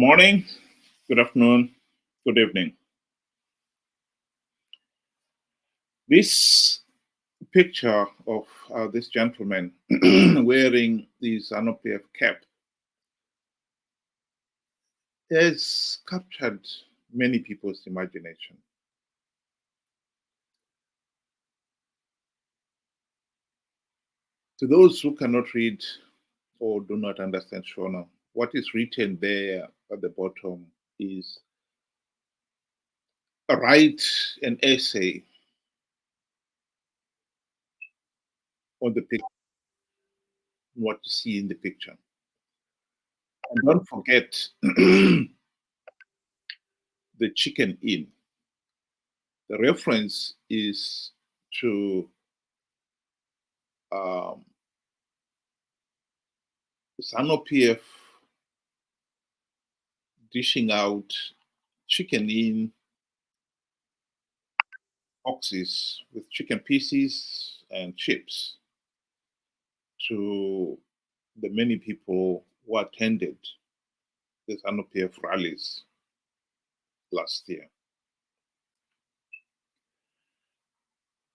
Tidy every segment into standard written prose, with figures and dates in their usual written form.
Morning, good afternoon, good evening. This picture of this gentleman wearing the Zanu PF cap has captured many people's imagination. To those who cannot read or do not understand Shona, what is written there at the bottom is write an essay on the picture, what you see in the picture. And don't forget the chicken in. The reference is to Zanu PF dishing out chicken in boxes with chicken pieces and chips to the many people who attended the Zanu PF rallies last year.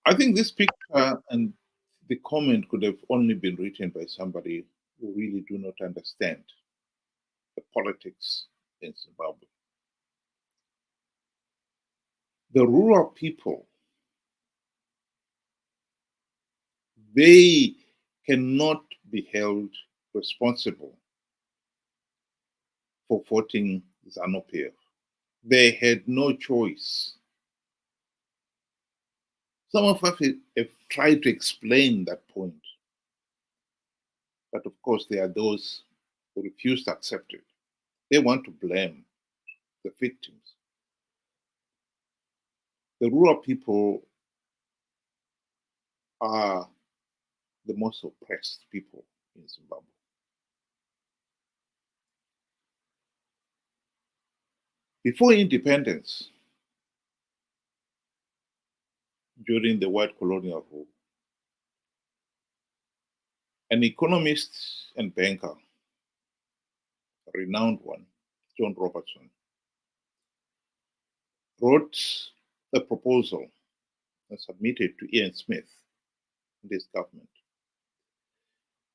I think this picture and the comment could have only been written by somebody who really do not understand the politics in Zimbabwe. The rural people, they cannot be held responsible for voting Zanu PF. They had no choice. Some of us have tried to explain that point, but of course, there are those who refuse to accept it. They want to blame the victims. The rural people are the most oppressed people in Zimbabwe. Before independence, during the white colonial rule, an economist and banker, a renowned one, John Robertson, wrote a proposal and submitted to Ian Smith and his government,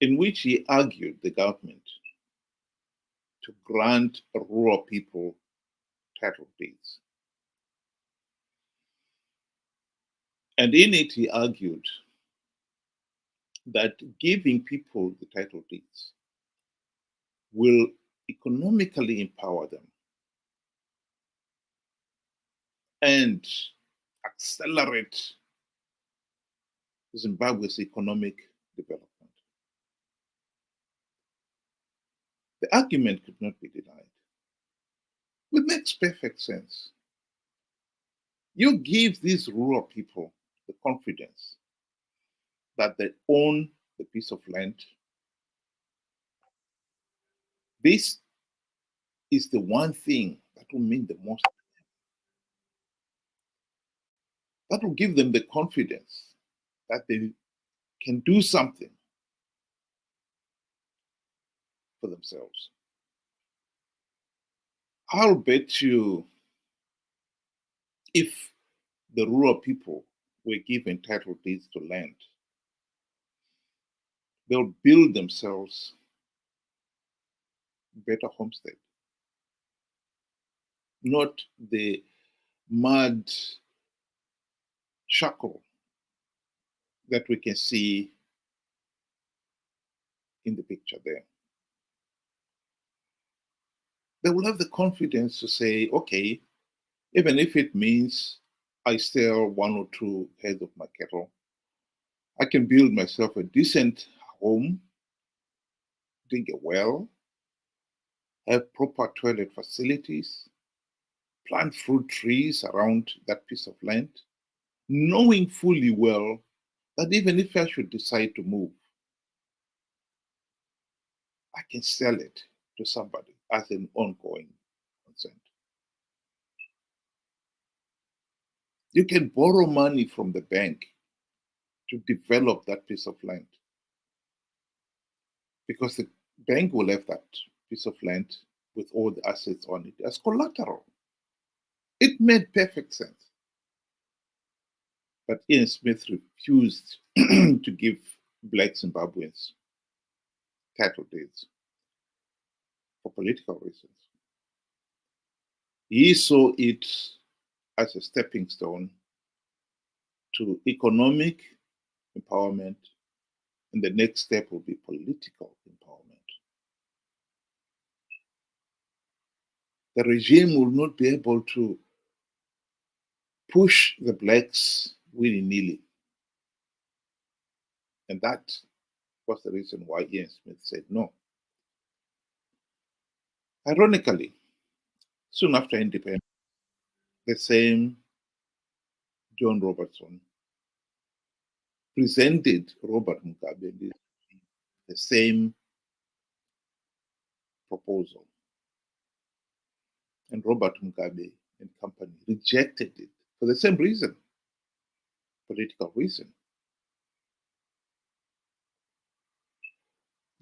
in which he argued the government to grant rural people title deeds. And in it, he argued that giving people the title deeds will economically empower them and accelerate Zimbabwe's economic development. The argument could not be denied. It makes perfect sense. You give these rural people the confidence that they own the piece of land. This is the one thing that will mean the most. That will give them the confidence that they can do something for themselves. I'll bet you if the rural people were given title deeds to land, they'll build themselves better homestead, not the mud shackle that we can see in the picture there. They will have the confidence to say, okay, even if it means I sell one or two heads of my cattle, I can build myself a decent home, dig a well, have proper toilet facilities, plant fruit trees around that piece of land, knowing fully well that even if I should decide to move, I can sell it to somebody as an ongoing consent. You can borrow money from the bank to develop that piece of land because the bank will have that piece of land with all the assets on it as collateral. It made perfect sense. But Ian Smith refused to give Black Zimbabweans title deeds for political reasons. He saw it as a stepping stone to economic empowerment, and the next step will be political empowerment. The regime will not be able to push the blacks willy-nilly. And that was the reason why Ian Smith said no. Ironically, soon after independence, the same John Robertson presented Robert Mugabe the same proposal. And Robert Mugabe and company rejected it for the same reason, political reason.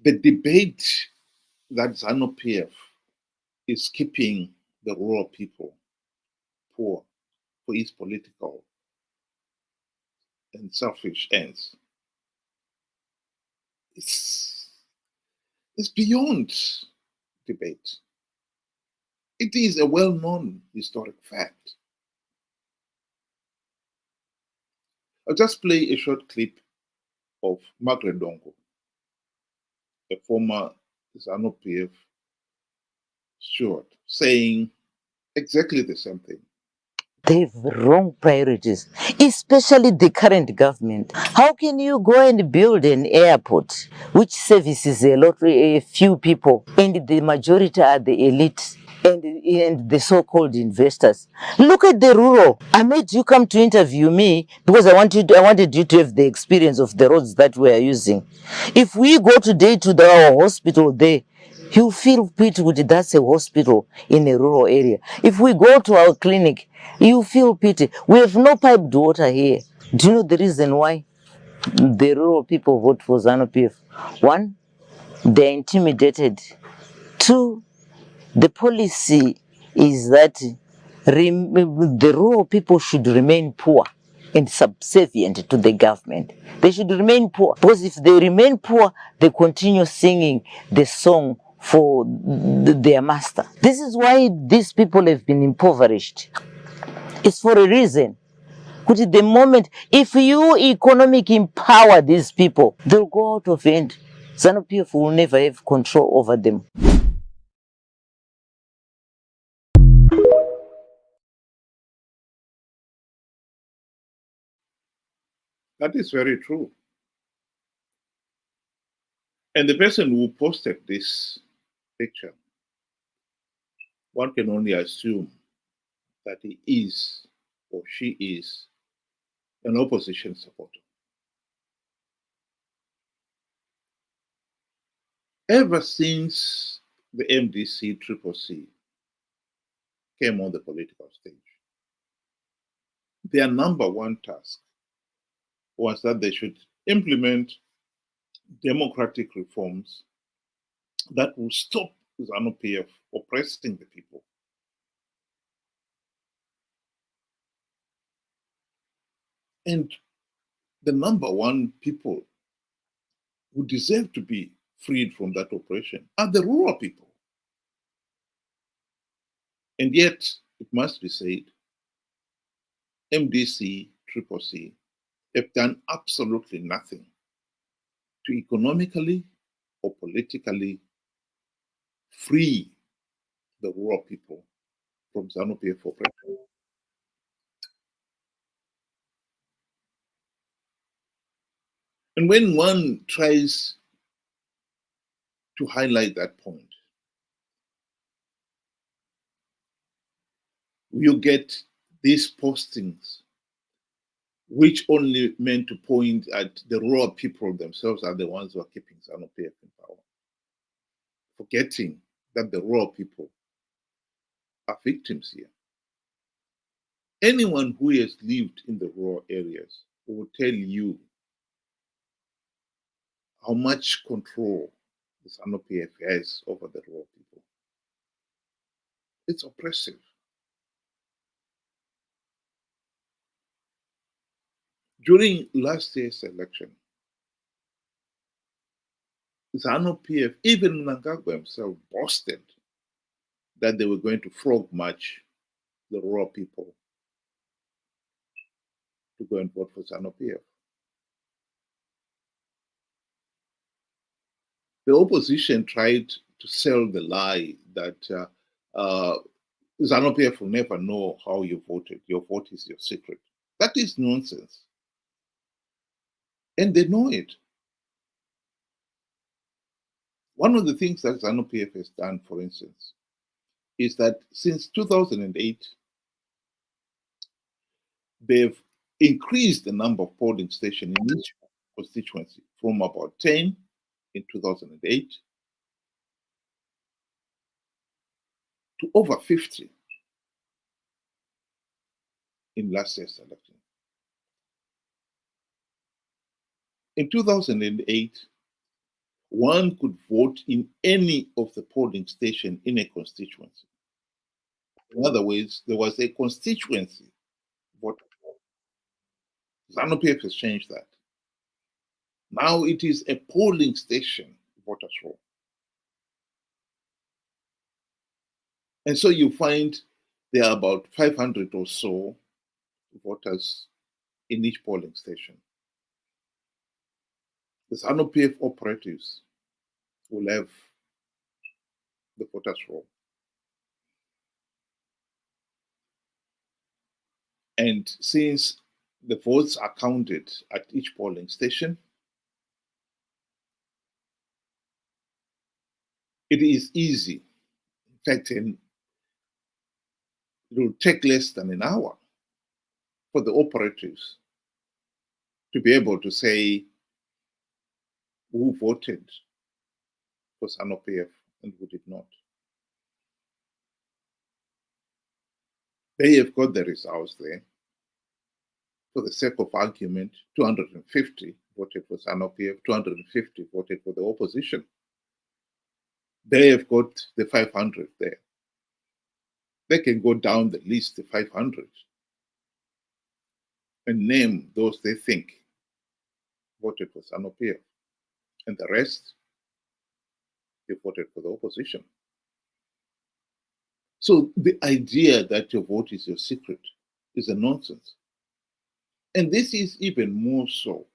The debate that Zanu PF is keeping the rural people poor for its political and selfish ends is beyond debate. It is a well-known historic fact. I'll just play a short clip of Margaret Dongo, a former Zanu PF steward, saying exactly the same thing. They have wrong priorities, especially the current government. How can you go and build an airport which services a few people, and the majority are the elite and the so-called investors? Look at the rural. I made you come to interview me because I wanted you to have the experience of the roads that we are using. If we go today to our hospital there, you feel pity with that's a hospital in a rural area. If we go to our clinic, you feel pity. We have no piped water here. Do you know the reason why the rural people vote for Zanu PF? One, they're intimidated. Two, the policy is that the rural people should remain poor and subservient to the government. They should remain poor, because if they remain poor, they continue singing the song for their master. This is why these people have been impoverished. It's for a reason. Because at the moment, if you economically empower these people, they'll go out of hand. Zanu PF will never have control over them. That is very true. And the person who posted this picture, one can only assume that he is or she is an opposition supporter. Ever since the MDC CCC came on the political stage, their number one task was that they should implement democratic reforms that will stop Zanu PF oppressing the people. And the number one people who deserve to be freed from that oppression are the rural people. And yet, it must be said, MDC, CCC have done absolutely nothing to economically or politically free the rural people from Zanu PF oppression. And when one tries to highlight that point, you get these postings which only meant to point at the rural people themselves are the ones who are keeping Zanu PF in power, forgetting that the rural people are victims here. Anyone who has lived in the rural areas will tell you how much control the Zanu PF has over the rural people. It's oppressive. During last year's election, Zanu PF, even Mnangagwa himself, boasted that they were going to frog march the rural people to go and vote for Zanu PF. The opposition tried to sell the lie that Zanu PF will never know how you voted. Your vote is your secret. That is nonsense. And they know it. One of the things that Zanu PF has done, for instance, is that since 2008, they've increased the number of polling stations in each constituency from about 10 in 2008 to over 50 in last year's election. In 2008, one could vote in any of the polling stations in a constituency. In other words, there was a constituency voted for. Zanu PF has changed that. Now it is a polling station voters roll. And so you find there are about 500 or so voters in each polling station. The Zanu PF operatives will have the voters roll. And since the votes are counted at each polling station, it is easy. In fact, it will take less than an hour for the operatives to be able to say who voted for Zanu PF and who did not. They have got the results there. For the sake of argument, 250 voted for Zanu PF, 250 voted for the opposition. They have got the 500 there. They can go down the list, the 500, and name those they think voted for Zanu PF. And the rest, they voted for the opposition. So the idea that your vote is your secret is a nonsense. And this is even more so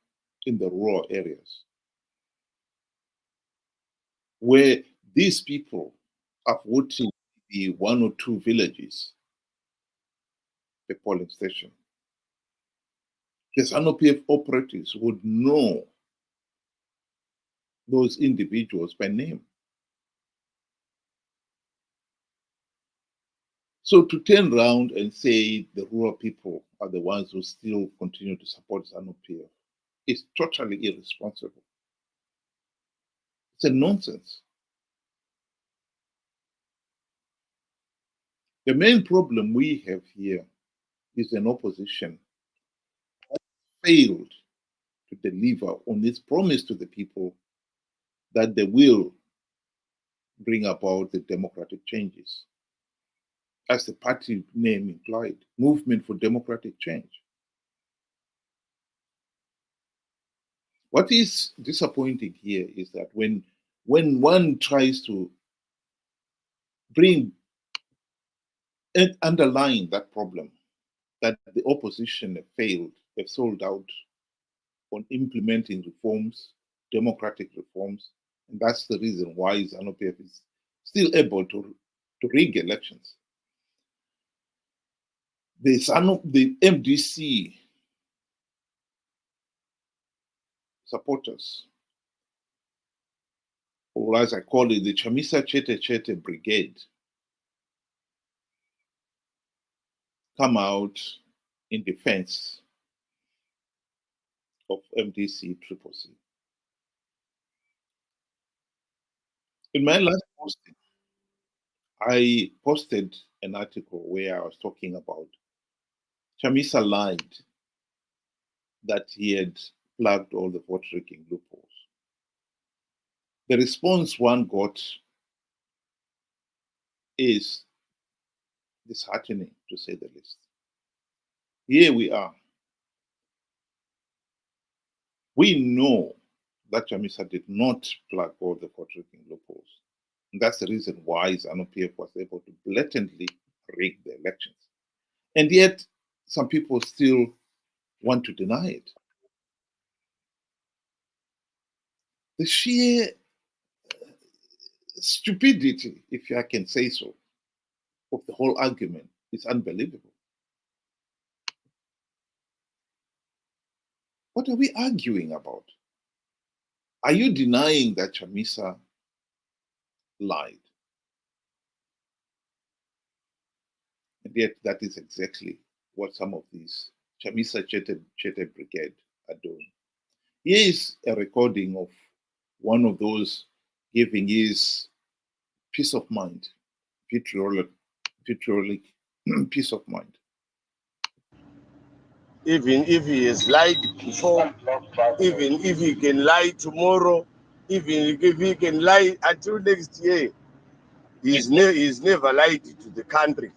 in the rural areas, where these people are voting the 1 or 2 villages, the polling station. The Zanu PF operatives would know those individuals by name. So to turn around and say the rural people are the ones who still continue to support Zanu PF is totally irresponsible. It's a nonsense. The main problem we have here is an opposition that failed to deliver on its promise to the people that they will bring about the democratic changes. As the party name implied, Movement for Democratic Change. What is disappointing here is that when one tries to bring and underline that problem, that the opposition have failed, have sold out on implementing reforms, democratic reforms, and that's the reason why Zanu PF is still able to rig elections. The MDC supporters, or as I call it, the Chamisa Chete Chete Brigade, come out in defense of MDC CCC. In my last posting, I posted an article where I was talking about Chamisa lied that he had plugged all the vote rigging loopholes. The response one got is disheartening, to say the least. Here we are. We know that Chamisa did not plug all the Puerto-Rican loopholes. And that's the reason why Zanu PF was able to blatantly rig the elections. And yet, some people still want to deny it. The sheer stupidity, if I can say so, of the whole argument is unbelievable. What are we arguing about? Are you denying that Chamisa lied? And yet, that is exactly what some of these Chamisa Chete Brigade are doing. Here is a recording of one of those giving his peace of mind, vitriolic peace of mind. Even if he has lied before, even if he can lie tomorrow, even if he can lie until next year, he's never lied to the country.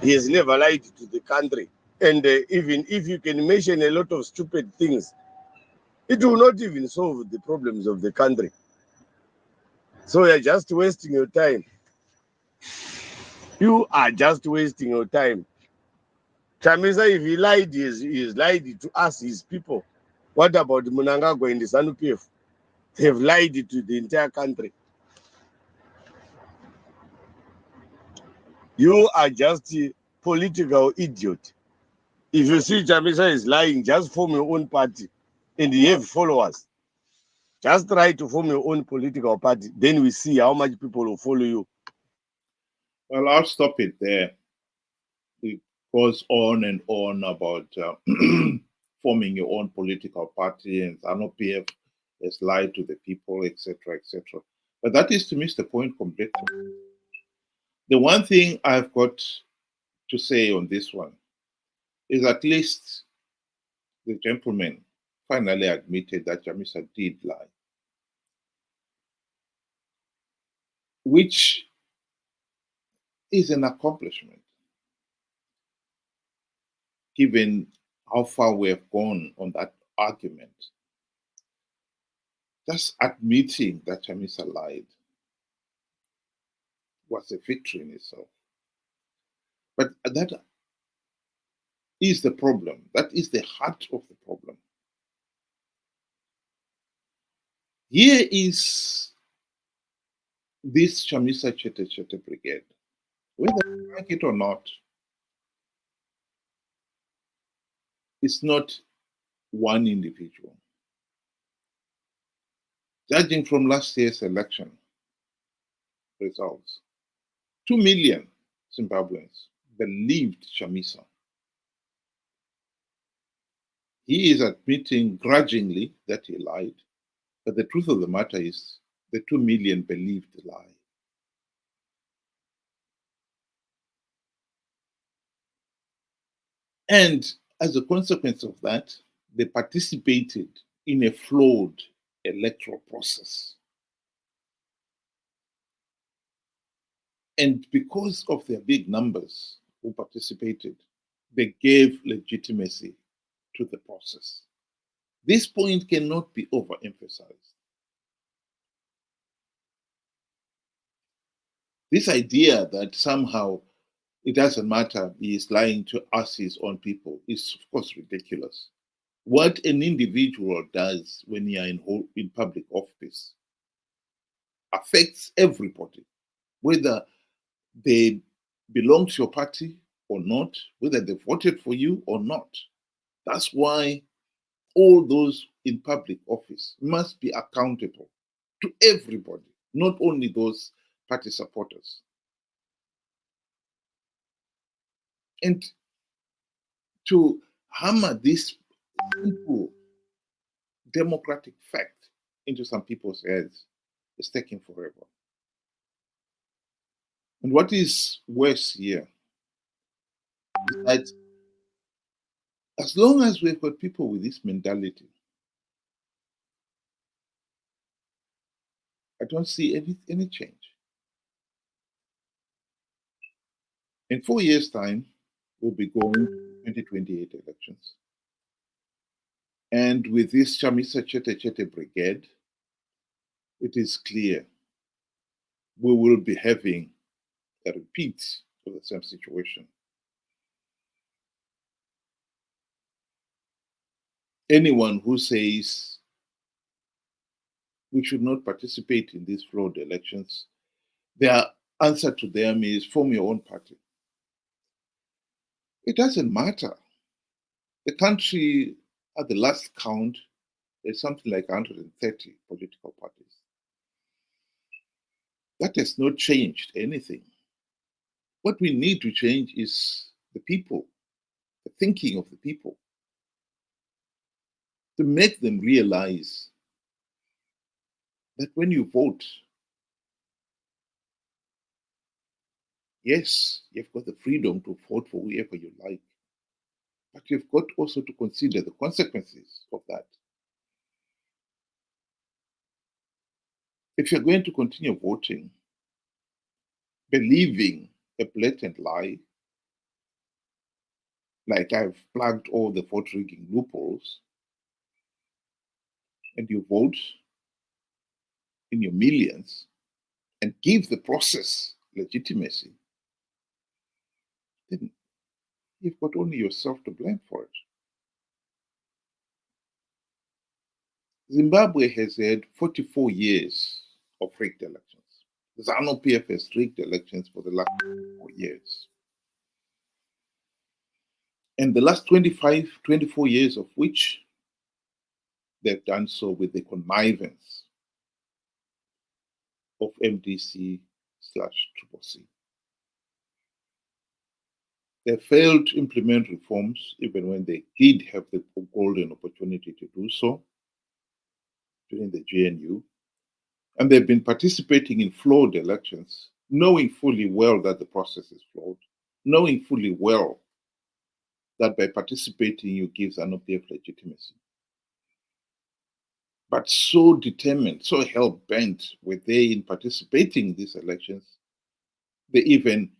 He has never lied to the country. And even if you can mention a lot of stupid things, it will not even solve the problems of the country. So you're just wasting your time. You are just wasting your time. Chamisa, if he lied, he lied to us, his people. What about Mnangagwa and the Zanu PF? They have lied to the entire country. You are just a political idiot. If you see Chamisa is lying, just form your own party and you have followers. Just try to form your own political party. Then we see how much people will follow you. Well, I'll stop it there. It goes on and on about forming your own political party, and Zanu PF has lied to the people, etc., etc. But that is to miss the point completely. The one thing I've got to say on this one is at least the gentleman finally admitted that Chamisa did lie, which is an accomplishment given how far we have gone on that argument. Just admitting that Chamisa lied was a victory in itself. But that is the problem. That is the heart of the problem. Here is this Chamisa Chete Brigade. Whether you like it or not, it's not one individual. Judging from last year's election results, 2 million Zimbabweans believed Chamisa. He is admitting grudgingly that he lied, but the truth of the matter is the 2 million believed the lie. And as a consequence of that, they participated in a flawed electoral process. And because of their big numbers who participated, they gave legitimacy to the process. This point cannot be overemphasized. This idea that somehow it doesn't matter, he is lying to us, his own people, is of course ridiculous. What an individual does when you are in public office affects everybody, whether they belong to your party or not, whether they voted for you or not. That's why all those in public office must be accountable to everybody, not only those party supporters. And to hammer this simple democratic fact into some people's heads is taking forever. And what is worse here is that as long as we've got people with this mentality, I don't see any change. In 4 years' time, we'll be going to 2028 elections. And with this Chamisa Chete Chete brigade, it is clear we will be having a repeat of the same situation. Anyone who says we should not participate in these flawed elections, their answer to them is form your own party. It doesn't matter. The country, at the last count, there's something like 130 political parties. That has not changed anything. What we need to change is the people, the thinking of the people, to make them realize that when you vote, yes, you've got the freedom to vote for whoever you like, but you've got also to consider the consequences of that. If you're going to continue voting, believing a blatant lie, like I've plugged all the vote rigging loopholes, and you vote in your millions and give the process legitimacy, then you've got only yourself to blame for it. Zimbabwe has had 44 years of rigged elections. Zanu PF has rigged elections for the last 4 years. And the last 24 years of which they've done so with the connivance of MDC/CCC. They failed to implement reforms even when they did have the golden opportunity to do so during the GNU. And they've been participating in flawed elections, knowing fully well that the process is flawed, knowing fully well that by participating you give ZANU-PF legitimacy. But so determined, so hell-bent were they in participating in these elections, they even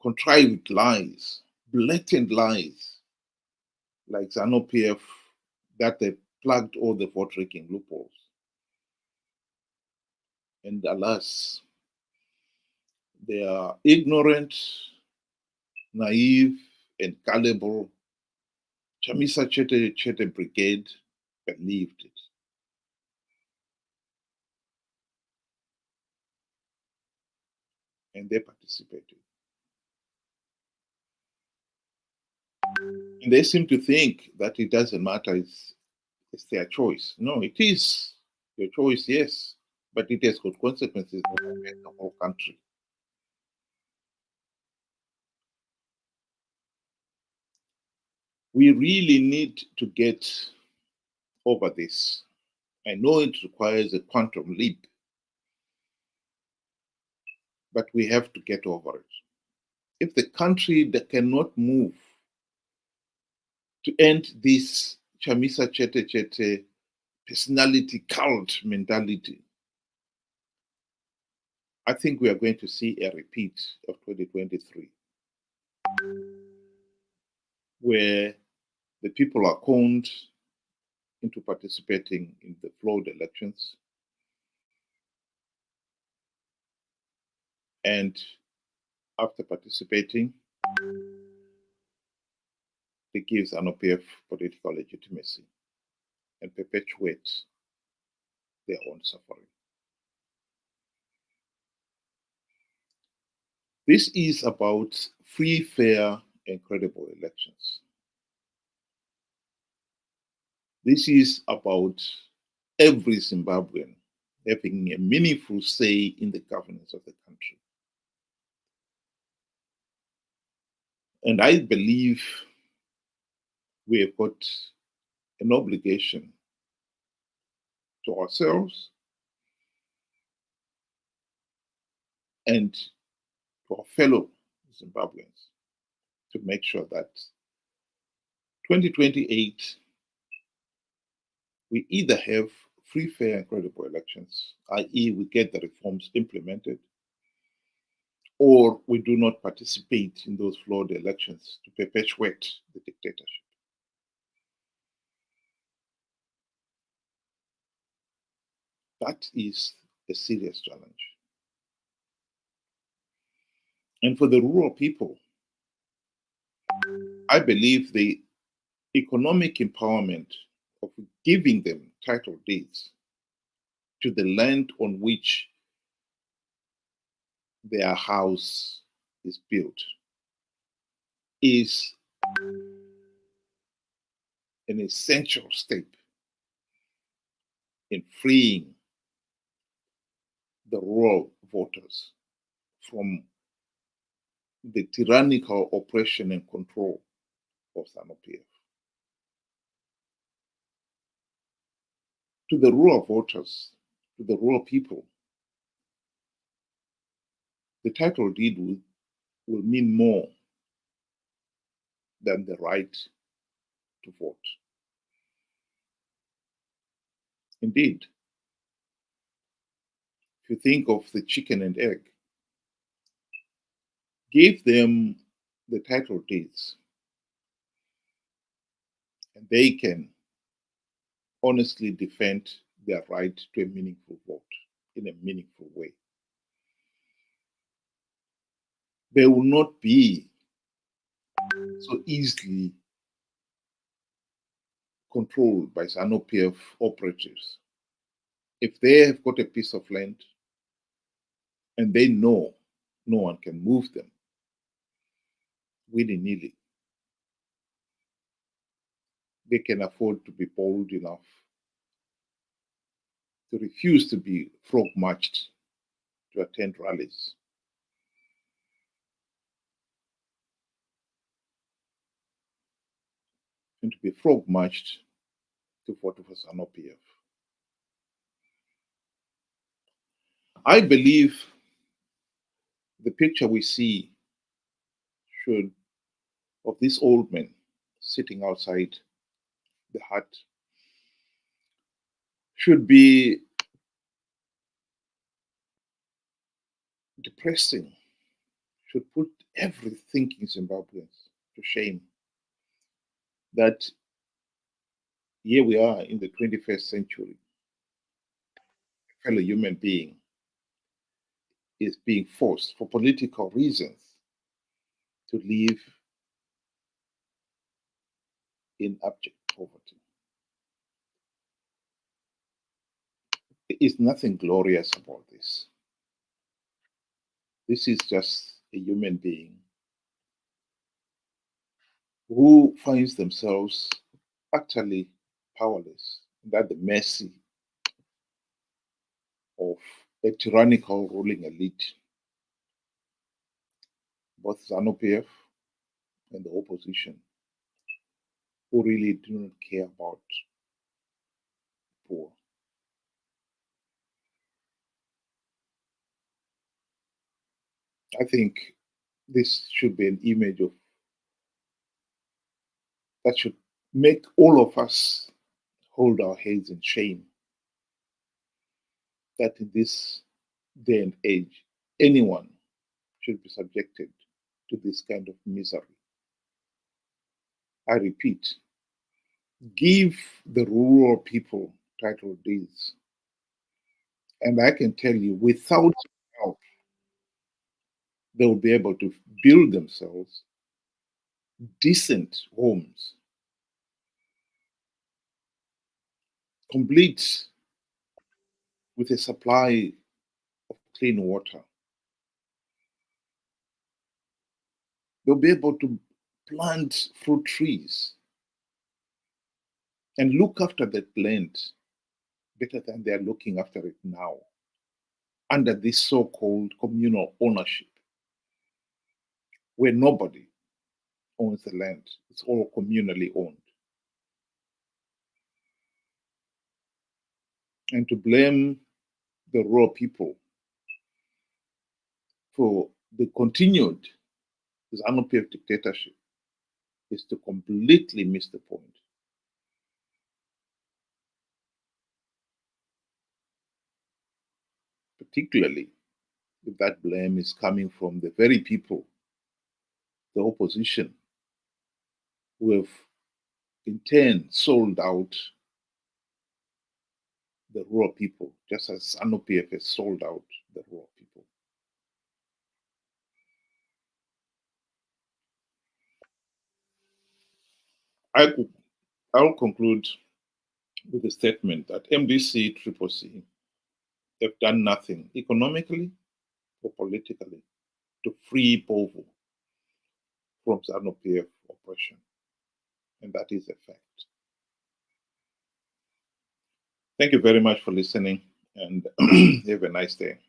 contrived lies, blatant lies, like ZANU-PF, that they plugged all the vote rigging loopholes. And alas, they are ignorant, naive, and gullible. Chamisa Chete Chete Brigade believed it. And they participated. And they seem to think that it doesn't matter, it's their choice. No, it is your choice, yes, but it has got consequences that affect the whole country. We really need to get over this. I know it requires a quantum leap, but we have to get over it. If the country that cannot move to end this Chamisa Chete Chete personality cult mentality, I think we are going to see a repeat of 2023, where the people are conned into participating in the flawed elections. And after participating, it gives ZANU-PF political legitimacy and perpetuate their own suffering. This is about free, fair, and credible elections. This is about every Zimbabwean having a meaningful say in the governance of the country. And I believe we have got an obligation to ourselves and to our fellow Zimbabweans to make sure that 2028 we either have free, fair, and credible elections, i.e., we get the reforms implemented, or we do not participate in those flawed elections to perpetuate the dictatorship. That is a serious challenge. And for the rural people, I believe the economic empowerment of giving them title deeds to the land on which their house is built is an essential step in freeing the rural voters from the tyrannical oppression and control of Zanu PF. To the rural voters, to the rural people, the title deed will mean more than the right to vote. Indeed, if you think of the chicken and egg, give them the title deeds and they can honestly defend their right to a meaningful vote in a meaningful way. They will not be so easily controlled by Zanu PF operatives. If they have got a piece of land and they know no one can move them willy-nilly, they can afford to be bold enough to refuse to be frog-marched to attend rallies. And to be frog-marched to vote for Zanu PF. I believe the picture we see should of this old man sitting outside the hut should be depressing, should put every thinking Zimbabweans to shame. That here we are in the 21st century, a fellow human being is being forced for political reasons to live in abject poverty. There is nothing glorious about this. This is just a human being who finds themselves utterly powerless and at the mercy of a tyrannical ruling elite, both Zanu PF and the opposition, who really do not care about the poor. I think this should be an image of that should make all of us hold our heads in shame. That in this day and age, anyone should be subjected to this kind of misery. I repeat, give the rural people title deeds. And I can tell you, without help, they will be able to build themselves decent homes, complete with a supply of clean water. They'll be able to plant fruit trees and look after that land better than they are looking after it now under this so-called communal ownership, where nobody owns the land. It's all communally owned. And to blame the rural people for the continued Zanu PF dictatorship is to completely miss the point. Particularly if that blame is coming from the very people, the opposition, who have in turn sold out the rural people, just as Zanu PF has sold out the rural people. I'll conclude with a statement that MDC, CCC have done nothing economically or politically to free povo from Zanu PF oppression. And that is a fact. Thank you very much for listening, and have a nice day.